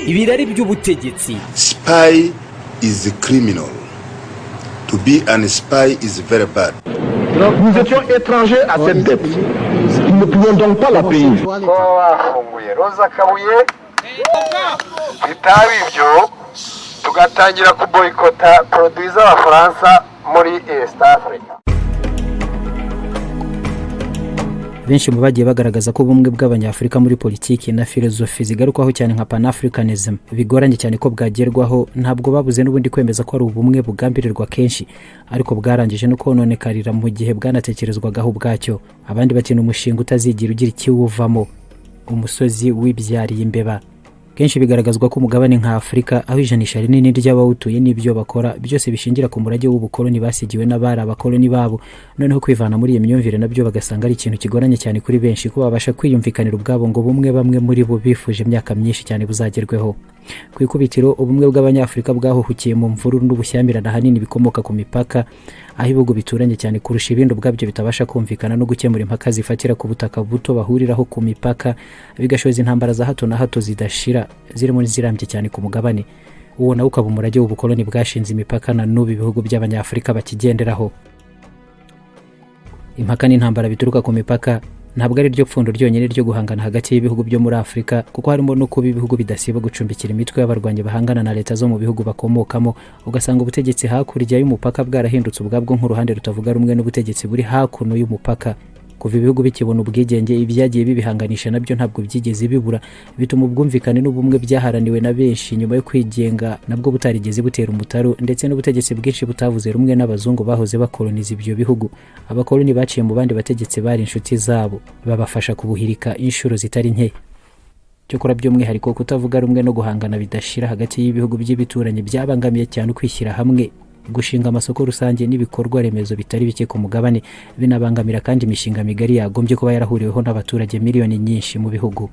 ibirari by'ubutegetsi. Spy is a criminal. To be an spy is very bad. Nous étions étrangers à cette dette. Nous ne pouvions donc pas la payer. Roza Kabuye bitaba ibyo tugatangira kuboyikota produits z'Abafaransa muri East Africa. Benshi mu bagiye bagaragaza ko ubumwe bw'abanyafrika muri politiki na filozofi zigarukaho cyane nka Pan-Africanism bigoranye cyane ko bwagerwaho, ntabwo babuze n'ubundi kwemeza ko ari ubumwe bugambirirwa kenshi, ariko bwarangije no kononekarira mu gihe bwanatekerezwagaho ubwacyo. Abandi bakina umushinga utazigira ugira ikiwuvamo, umusozi w'ibyariye imbeba. Kenshi bigaragazwa ko umugabane nka Afrika aho ijanisha rinini ry'abawutuye n'ibyo bakora byose bishingira ku murage w'ubukoloni basigiwe n'abari abakoloni babo, noneho kwivana muri iyi myumvire nabyo bagasanga ari ikintu kigoranye cyane kuri benshi ko babasha kwiyumvikanira ubwabo ngo bumwe bamwe muri bo bifuje imyaka myinshi cyane buzagerweho. Ku ikubitiro ubumwe bw'abanyafrika bwahuhukiye mu mvururu n'ubushyamirana hanini bikomoka ku mipaka, aho ibihugu bituranye cyane kurusha ibindi ubwabyo bitabasha kumvikana no gukemura impaka zifatira ku butaka buto bahuriraho ku mipaka, bigashoza intambara za hato na hato zidashira zirimo n'izirambye cyane ku mugabane. Uwo nawe ukaba umurage w'ubukoloni bwashinze imipaka na n'ubu ibihugu by'abanyafrika bakigenderaho. Impaka n'intambara bituruka ku mipaka ntabwo ari ryo pfundo ryonyine ryo guhangana hagati y'ibihugu byo muri Afrika, kuko harimo no kuba ibihugu bidasiba gucumbikira imitwe y'abarwanyi bahangana na leta zo mu bihugu bakomokamo, ugasanga ubutegetsi hakurya y'umupaka bwarahindutse ubwabwo nk'uruhande rutavuga rumwe n'ubutegetsi buri hakuno y'umupaka. Kuva ibihugu bikibona ubwigenge, ibyagiye bibihanganisha nabyo ntabwo byigeze bibura, bituma ubwumvikane n'ubumwe byaharaniwe na benshi nyuma yo kwigenga nabwo butarigeze butera umutaru, ndetse n'ubutegetsi bwinshi butavuze rumwe n'abazungu bahoze bakoloniza ibyo bihugu. Abakoloni baciye mu bandi bategetsi bari inshuti zabo, babafasha kubuhirika inshuro zitari nke. Cyokora by'umwihariko kutavuga rumwe no guhangana bidashira hagati y'ibihugu by'ibituranyi byabangamiye cyane ukwishyira hamwe, gushinga amasoko rusange n'ibikorwa remezo bitari bike ku mugabane, binabangamira kandi imishinga migari yagombye kuba yarahuriweho n'abaturage miliyoni nyinshi mu bihugu.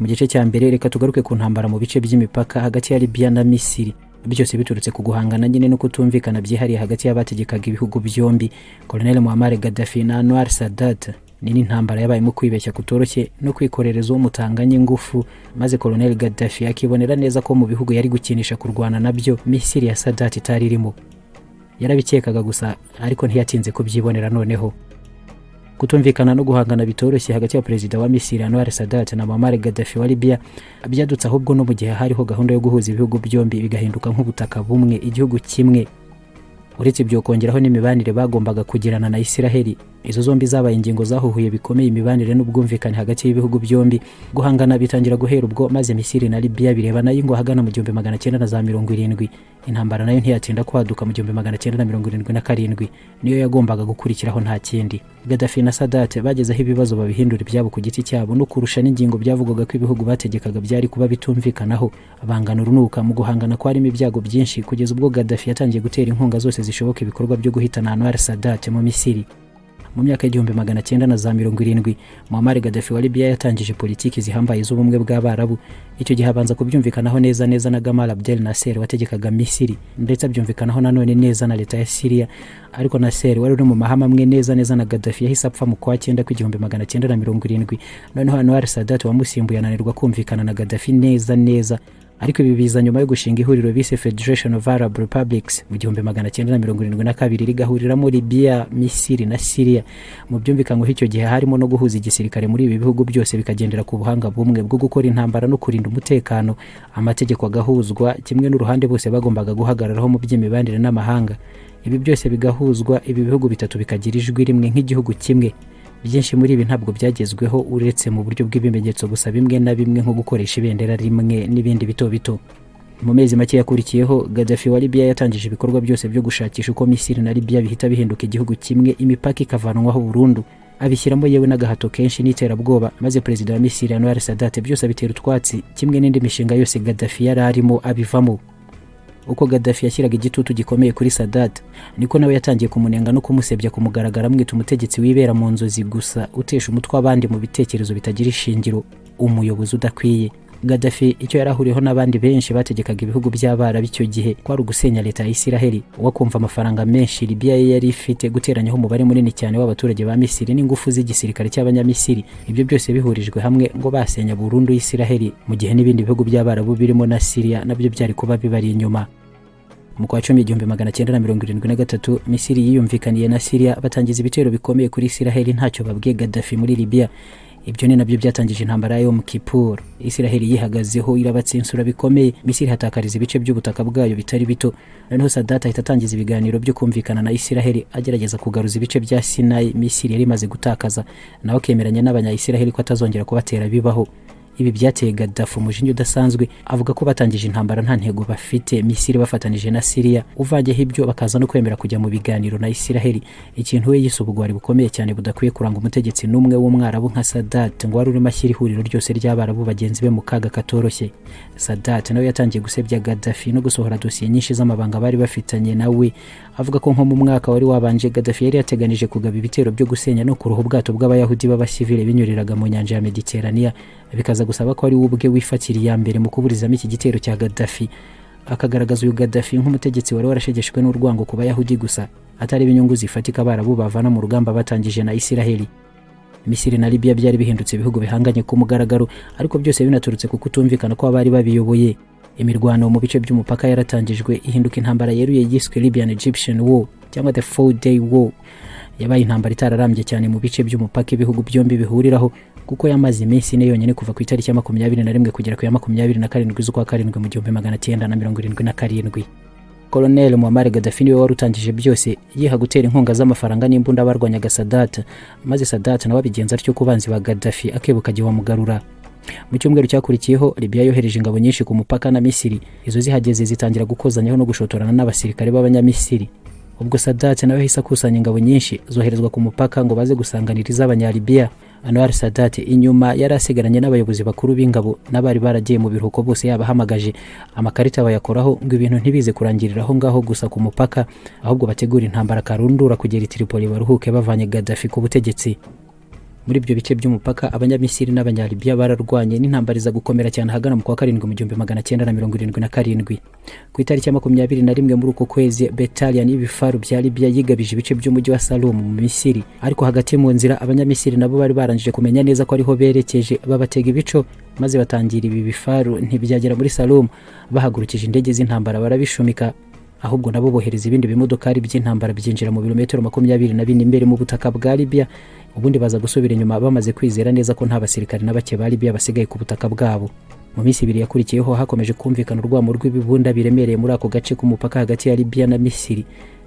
Mu gice cya mbere reka tugaruke ku ntambara mu bice by'imipaka hagati ya Libya na Misiri, byose biturutse ku guhangana nyine no kutumvikana byihariye hagati y'abategekaga ibihugu byombi, Colonel Muammar Gaddafi na Anwar Sadat. Ni intambara yabayemo kwibeshya kutoroshye no kwikorereza umutanganye ingufu, maze Colonel Gaddafi akibonera neza ko mu bihugu yari gukinisha kurwana nabyo Misiri ya Sadat itari irimo. Yarabikekaga gusa ariko ntiyatinze kubyibonera noneho. Kutumvikana no guhangana bitoroshye hagati ya Perezida wa Misiri Anwar Sadat na Muammar Gaddafi wa Libya byadutse ahubwo no mu gihe hariho gahunda yo guhuza ibihugu byombi bigahinduka nk'ubutaka bumwe, igihugu kimwe. Uretse ibyo kongeraho n'imibanire bagombaga kugirana na Isiraheli, izo zombi zabaye ingingo zahuhuye bikomeye imibanire n'ubwumvikane hagati y'ibihugu byombi. Guhangana bitangira guhera ubwo maze Misiri na Libya birebana y'ingo hagana mu 1970. Intambara nayo ntiyatinda kwaduka mu 1977, niyo yagombaga gukurikiraho nta kindi. Gaddafi na Sadat bagezeho ibibazo babihindura ibyabo ku giti cyabo no kurusha n'ingingo byavugaga ko ibihugu bategekaga byari kuba bitumvikanaho. Abangana urunuka mu guhangana kwarimo ibyago byinshi kugeza ubwo Gaddafi yatangiye gutera inkunga zose zishoboka ibikorwa byo guhitana Anwar Sadat mu Misiri. Mu myaka y'1970, Muammar Gaddafi wa Libya yatangije politiki zihambaye z'ubumwe bw'Abarabu. Icyo gihe abanza kubyumvikanaho neza na Gamal Abdel Nasser wategekaga Misiri, ndetse abyumvikanaho nanone neza na leta ya Syria, ariko Nasser wari uri mu mahama amwe neza na Gaddafi yahise apfa mu kwa 9 1970. Noneho Anwar Sadat wamusimbuye ananirwa kumvikana na Gaddafi neza, ariko ibi biza nyuma yo gushinga ihuriro bise Federation of Arab Republics mu 1972 rigahuriramo Libya, Misiri na Syria. Mu byumvikanwe icyo gihe harimo no guhuza igisirikare muri ibi bihugu byose bikagendera ku buhanga bumwe bwo gukora intambara no kurinda umutekano, amategeko agahuzwa kimwe n'uruhande bose bagombaga guhagararaho mu by'imibanire n'amahanga. Ibi byose bigahuzwa, ibi bihugu bitatu bikagira ijwi rimwe nk'igihugu kimwe. Byinshi muri ibi ntabwo byagezweho uretse mu buryo bw'ibimenyetso gusa bimwe na bimwe nko gukoresha ibendera rimwe n'ibindi bito. Mu mezi make yakurikiyeho, Gaddafi wa Libya yatangije ibikorwa byose byo gushakisha uko Misiri na Libya bihita bihinduka igihugu kimwe, imipaka ikavanwaho burundu. Abishyiramo yewe n'agahato kenshi n'iterabwoba, maze Perezida wa Misiri Anwar Sadat byose bitera utwatsi kimwe n'indi mishinga yose Gaddafi yari arimo abivamo. Uko Gaddafi yashyiraga igitutu gikomeye kuri Sadat, niko nawe yatangiye kumunenga no kumusebya kumugaragara, mwita umutegetsi wibera mu nzozi gusa, utesha umutwe abandi mu bitekerezo bitagira ishingiro, umuyobozi udakwiye. Gaddafi icyo yarahuriyeho n'abandi benshi bategekaga ibihugu by'Abarabu icyo gihe kwari ugusenya leta ya Isiraheli, wakumva amafaranga menshi Libya yari ifite, guteranyaho umubare munini cyane w'abaturage ba Misiri n'ingufu z'igisirikare cy'abanyamisiri. Ibyo byose bihurijwe hamwe ngo basenya burundu Isiraheli, mu gihe n'ibindi bihugu by'Abarabu birimo na Syria nabyo byari kuba bibari inyuma. Mu kwa 1973 Misiri yiyumvikaniye na Syria batangiza ibitero bikomeye kuri Isiraheli ntacyo babwiye Gaddafi muri Libya. Ibyo ni nabyo byatangije intambara yo mu Kippur. Isiraheli yihagazeho irabatsinsura bikomeye, Misiri hatakariza ibice by'ubutaka bwayo bitari bito. Noneho Sadat ahita atangiza ibiganiro byo kumvikana na Isiraheli, agerageza kugaruza ibice bya Sinai Misiri yari imaze gutakaza, naho kemeranya n'abanya-Isiraheli ko atazongera kubatera bibaho. Ibi byateye Gaddafi umujinya udasanzwe, avuga ko batangije intambara nta ntego bafite, Misiri bafatanije na Syria, uvangeho ibyo bakaza no kwemera kujya mu biganiro na Isiraheli. Ikintu we yise ubugwari bukomeye cyane budakwiye kuranga umutegetsi n'umwe w'umwarabu nka Sadat, ngo wari urimo ashyira ihuriro ryose ry'Abarabu bagenzi be mu kaga katoroshye. Sadat nawe yatangiye gusebya Gaddafi no gusohora dosiye nyinshi z'amabanga bari bafitanye nawe, avuga ko nko mu mwaka wari wabanje Gaddafi yari yateganije kugaba ibitero byo gusenya no kuroha ubwato bw'abayahudi b'abasivile binyuriraga mu nyanja ya Mediterania, bikaza gusaba ko ari ubwe wifatiriye ya mbere mu kuburizamo iki gitero cya Gaddafi. Akagaragaza uyu Gaddafi nk'umutegetsi wari warashegeshwe n'urwango ku bayahudi gusa, atari inyungu zifatika Abarabu bavana mu rugamba batangije na Isiraheli. Misiri na Libya byari bihindutse ibihugu bihanganye ku mugaragaro, ariko byose binaturutse ku kutumvikana ko abari babiyoboye. Imirwano mu bice by'umupaka yaratangijwe, ihinduka intambara yeruye yiswe Libyan Egyptian War cyangwa the 4-day war. Yabaye intambara itararambye cyane mu bice by'umupaka ibihugu byombi bihuriraho, kuko yamaze iminsi ine yonyine kuva ku itariki ya 21 kugera ku ya 27 z'ukwa karindwi mu 1977. Colonel Muammar Gaddafi niwe wari utangije byose, yiha gutera inkunga z'amafaranga n'imbunda barwanyaga Sadat, maze Sadat nawe abigenza atyo kubanzi ba Gaddafi akebuka giwa mugarura. Mu cyumweru cyakurikiyeho Libya yohereje ingabo nyinshi ku mupaka na Misiri, izo zihageze zitangira gukozanyaho no gushotorana n'abasirikare b'abanyamisiri. Ubwo Sadat nawe yahise akusanya ingabo nyinshi zoherezwa ku mupaka ngo baze gusanganiriza abanya-Libya. Anwar Sadat inyuma yari asigaranye n'abayobozi bakuru b'ingabo n'abari baragiye mu biruhuko bose yabahamagaje, amakarita bayakoraho ngo ibintu ntibize kurangiriraho ngaho gusa ku mupaka, ahubwo bategura intambara karundura kugera i Tripoli baruhuke bavanye Gaddafi ku butegetsi. Muri ibyo bice by'umupaka abanyamisiri n'abanya-Libya bararwanye n'intambara iza gukomera cyane hagana mu kwa karindwi mu 1977. Ku itariki ya 21 muri uko kwezi Battalion y'ibifaru bya Libya yigabije ibice by'umujyi wa Salum mu Misiri, ariko hagati mu nzira abanyamisiri nabo bari barangije kumenya neza ko ariho berekeje, babatega ibico maze batangira ibi bifaru ntibyagera muri Salum, bahagurukije indege z'intambara barabishumika, ahubwo nabo bohereza ibindi bimodokari by'intambara byinjira mu birometero 24 imbere mu butaka bwa Libya, ubundi baza gusubira inyuma bamaze kwizera neza ko nta basirikare na bake ba Libya basigaye ku butaka bwabo. Mu minsi ibiri yakurikiyeho hakomeje kumvikana urwamo rw'ibibunda biremereye muri ako gace k'umupaka hagati ya Libya na Misiri,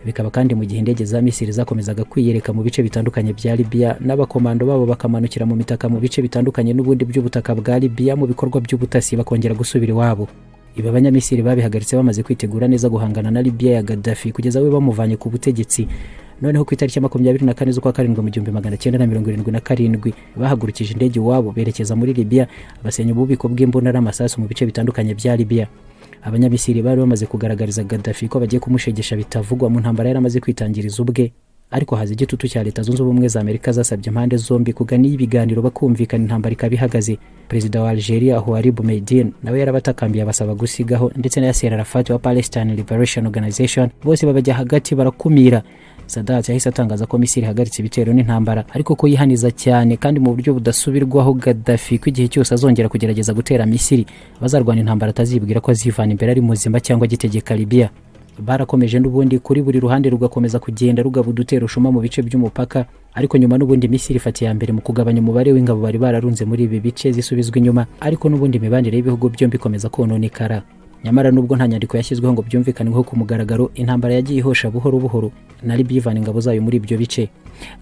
bikaba kandi mu gihe indege za Misiri zakomezaga kwiyereka mu bice bitandukanye bya Libya, n'abakomando babo bakamanukira mu mitaka mu bice bitandukanye n'ubundi by'ubutaka bwa Libya mu bikorwa by'ubutasi bakongera gusubira iwabo. Ibi abanyamisiri babihagaritse bamaze kwitegura neza guhangana na Libya ya Gaddafi kugeza we bamuvanye ku butegetsi. Noneho ku itariki ya 24 z'ukwa karindwi mu 1977 bahagurukije indege iwabo berekeza muri Libya, basenya ububiko bw'imbunda n'amasasu mu bice bitandukanye bya Libya. Abanyamisiri bari bamaze kugaragariza Gaddafi ko bagiye kumushegesha bitavugwa mu ntambara yaramaze kwitangiriza ubwe, ariko haza igitutu cya Leta Zunze Ubumwe za Amerika zasabye impande zombi kugana ibiganiro bakumvikana intambara ikabihagaze. Perezida wa Algeria Houari Boumediene nawe yarabatakambiye abasaba gusigaho, ndetse na Yasser Arafat wa Palestine Liberation Organization bose babajya hagati barakumira. Sadat yahise atangaza ko Misiri ihagaritse ibitero n'intambara, ariko ko yihaniza cyane kandi mu buryo budasubirwaho Gaddafi ko igihe cyose azongera kugerageza gutera Misiri bazarwana intambara atazibwira ko azivana imbere ari muzima cyangwa gitegeka Libya. Barakomeje n'ubundi kuri buri ruhande rugakomeza kugenda rugaba udutero shuma mu bice by'umupaka, ariko nyuma n'ubundi Misiri ifatiye ya mbere mu kugabanya umubare w'ingabo bari bararunze muri ibi bice zisubizwa inyuma, ariko n'ubundi imibanire y'ibihugu byombi ikomeza kononekara. Nyamara nubwo nta nyandiko yashyizweho ngo byumvikanweho ku mugaragaro, intambara yagiye ihosha buhoro buhoro na Libya ivana ingabo zayo muri ibyo bice.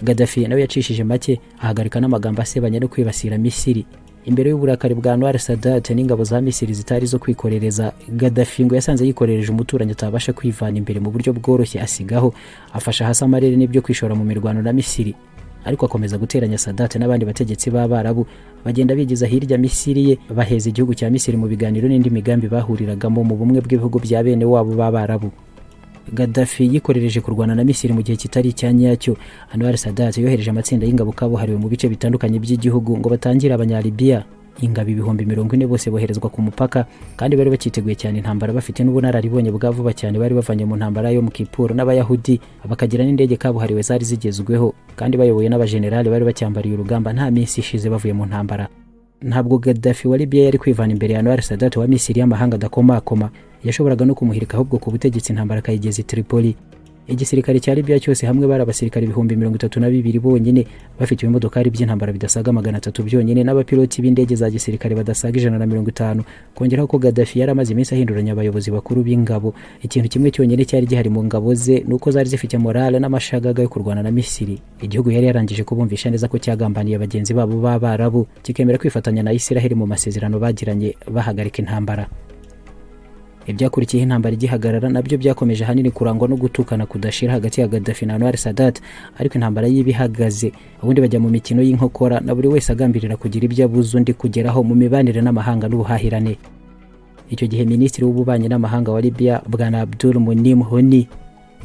Gaddafi nawe yacishije make ahagarika n'amagambo asebanya no kwibasira Misiri. Imbere y'uburakari bwa Anwar Sadat n'ingabo za Misiri zitari zo kwikorereza, Gaddafi ngo yasanze yikorereje umuturanyi atabasha kwivana imbere mu buryo bworoshye asigaho, afasha hasi amarere n'ibyo kwishora mu mirwano na Misiri, ariko akomeza guteranya Sadat n'abandi bategetsi b'Abarabu bagenda bigiza hirya Misiri ye, baheza igihugu cya Misiri mu biganiro n'indi migambi bahuriragamo mu bumwe bw'ibihugu bya bene wabo b'Abarabu. Gaddafi yikorereje kurwana na Misiri mu gihe kitari cyanyacyo. Anwar Sadat yohereje amatsinda y'ingabo kabuhariwe mu bice bitandukanye by'igihugu ngo batangire abanya-Libya. ingabo ibihumbi 40 bose boherezwa ku mupaka, kandi bari bakiteguye cyane intambara bafite n'ubunararibonye bwa vuba cyane, bari bavanye mu ntambara yo mu Kipuro n'abayahudi, bakagira n'indege kabuhariwe zari zigezweho, kandi bayoboye n'abajenerali bari bacyambariye urugamba nta minsi ishize bavuye mu ntambara. Ntabwo Gaddafi wa Libya yari kwivana imbere ya Anwar Sadat wa Misiri y'amahanga adakomakoma, yashoboraga no kumuhirika ahubwo ku butegetsi intambara kayigeze Tripoli. Igisirikare cya Libya cyose hamwe bari abasirikare 32,000 bonyine, bafite ibimodokari by'intambara bidasaga 300 byonyine, n'abapiloti b'indege za gisirikare badasaga 150. Kongeraho ko Gaddafi yari amaze iminsi ahinduranya abayobozi bakuru b'ingabo. Ikintu kimwe cyonyine cyari gihari mu ngabo ze nuko zari zifite morale n'amashagaga yo kurwana na Misiri. Igihugu yari yarangije kubumvisha neza ko cyagambaniye abagenzi babo b'Abarabu, kikemera kwifatanya na Israel mu masezerano bagiranye bahagarika intambara. Ibyakurikiye intambara igihagarara nabyo byakomeje hanini kurangwa no gutukana kudashira hagati ya Gaddafi na Anwar Sadat, ariko intambara y'ibihagaze ubundi bajya mu mikino y'inkokora na buri wese agambirira kugira ibyo abuze undi kugeraho mu mibanire n'amahanga n'ubuhahirane. Icyo gihe Minisitiri w'Ububanyi n'Amahanga wa Libya Bwana Abdul Munim Honi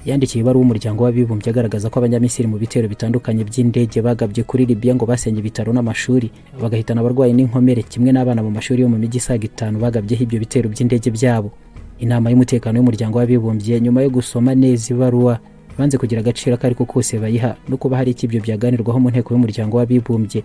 yandikiye ibaruwa umuryango w'abibumbye agaragaza ko abanyamisiri mu bitero bitandukanye by'indege bagabye kuri Libya ngo basenye ibitaro n'amashuri, bagahitana abarwayi n'inkomere kimwe n'abana mu mashuri yo mu mijyi isaga 5 bagabyeho ibyo bitero by'indege byabo. Inama y'umutekano y'umuryango w'abibumbye nyuma yo gusoma neza ibaruwa banze kugira agaciro kariko kose bayiha no kuba hari ikibyo byaganirwaho mu nteko y'umuryango w'abibumbye,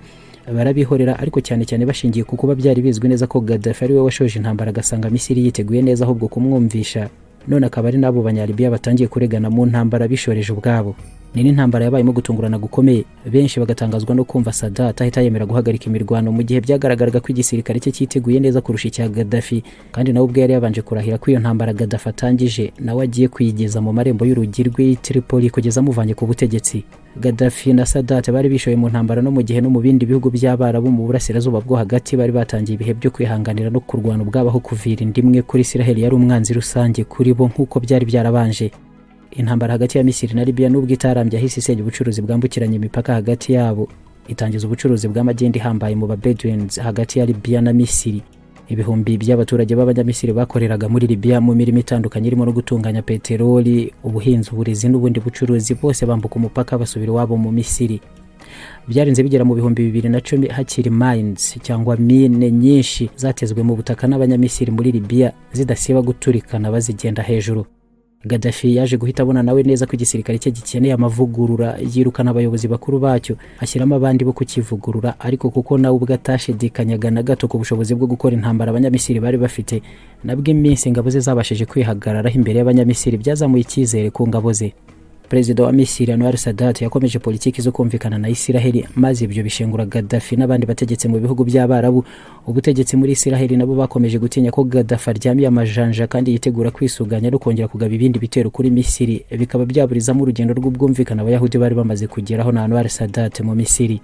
barabihorera, ariko cyane cyane bashingiye ku kuba byari bizwi neza ko Gaddafi ari we washoje intambara agasanga Misiri yiteguye neza ahubwo kumwumvisha, none akaba ari nabo banyalibiya batangiye kuregana mu ntambara bishoreje ubwabo. Ni n'intambara yabayemo gutungurana gukomeye, benshi bagatangazwa no kumva Sadat ahita yemera guhagarika imirwano mu gihe byagaragaraga ko igisirikare cye cyiteguye neza kurusha icya Gaddafi, kandi nawe ubwe yari yabanje kurahira ko iyo ntambara Gaddafi atangije nawe agiye kuyigeza mu marembo y'urugi rw'i Tripoli kugeza amuvanye ku butegetsi. Gaddafi na Sadat bari bishoye mu ntambara no mu gihe no mu bindi bihugu by'Abarabu mu burasirazuba bwo hagati bari batangiye ibihe byo kwihanganira no kurwana ubwabaho kuvira indimwe kuri Israel yari umwanzi rusange kuri bo nk'uko byari byarabanje. Intambara hagati ya Misiri na Libya nubwo itarambye ahise isenya ubucuruzi bwambukiranya imipaka hagati yabo, itangiza ubucuruzi bw'amagenda ihambaye mu Bedouins hagati ya Libya na Misiri. Ibihumbi by'abaturage b'abanyamisiri bakoreraga muri Libya mu mirimo itandukanye irimo no gutunganya peteroli, ubuhinzi, uburezi n'ubundi bucuruzi, bose bambuka umupaka basubira wabo mu Misiri. Byarenze bigera mu bihumbi 2010 hakiri mines cyangwa mine nyinshi zatezwe mu butaka n'abanyamisiri muri Libya zidasiba guturikana bazigenda hejuru. Gaddafi yaje guhita abona nawe neza ko igisirikare cye gikeneye amavugurura, yirukana abayobozi bakuru bacyo ashyiramo abandi bo kukivugurura, ariko kuko nawe ubwo atashidikanyaga na gato ku bushobozi bwo gukora intambara abanyamisiri bari bafite, nabwo iminsi ingabo ze zabashije kwihagararaho imbere y'abanyamisiri byazamuye icyizere ku ngabo ze. Perezida wa Misiri Anwar Sadat yakomeje politiki zo kumvikana na Israel, maze ibyo bishengura Gaddafi n'abandi bategetse mu bihugu by'Abarabu. Ubutegetsi muri Israel nabo bakomeje gutinya ko Gaddafi aryamiye amajanja kandi yitegura kwisuganya no kongera kugaba ibindi bitero kuri Misiri, bikaba byaburizamo urugendo rw'ubwumvikana abayahudi bari bamaze kugeraho na Anwar Sadat mu Misiri.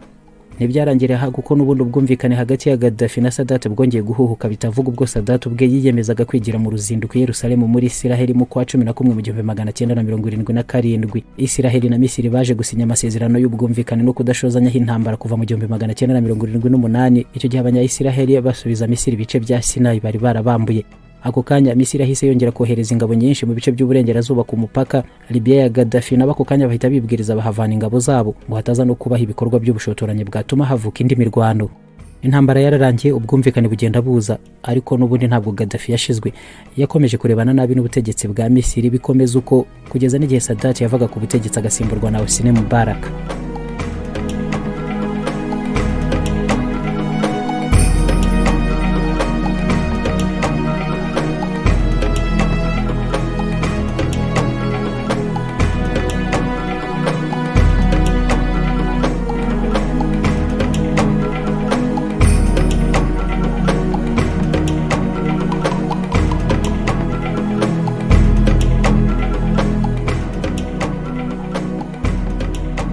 Ntibyarangiriye aha kuko n'ubundi ubwumvikane hagati ya Gaddafi na Sadat bwongeye guhuhuka bitavuga ubwo Sadat ubwe yiyemezaga kwigira mu ruzinduko i Yerusalemu muri Israel mu kwa 11 mu 1977. Israel na Misiri baje gusinya amasezerano y'ubwumvikane no kudashozanyaho intambara kuva mu 1978. Icyo gihe abanya-Israel basubiza Misiri ibice bya Sinai bari barabambuye. Ako kanya Misiri yahise yongera kohereza ingabo nyinshi mu bice by'uburengerazuba ku mupaka. Libya ya Gaddafi nabo ako kanya bahita bibwiriza bahavana ingabo zabo ngo hataza no kubaha ibikorwa by'ubushotoranyi bwatuma havuka indi mirwano. Intambara yararangiye, ubwumvikane bugenda buza, ariko n'ubundi ntabwo Gaddafi yashizwe. Yakomeje kurebana nabi n'ubutegetsi bwa Misiri bikomeza uko kugeza n'igihe Sadat yavaga ku butegetsi agasimburwa na Hosni Mubarak.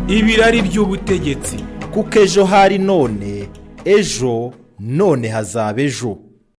Ibirari by'ubutegetsi, kuko ejo hari none, ejo none hazaba ejo.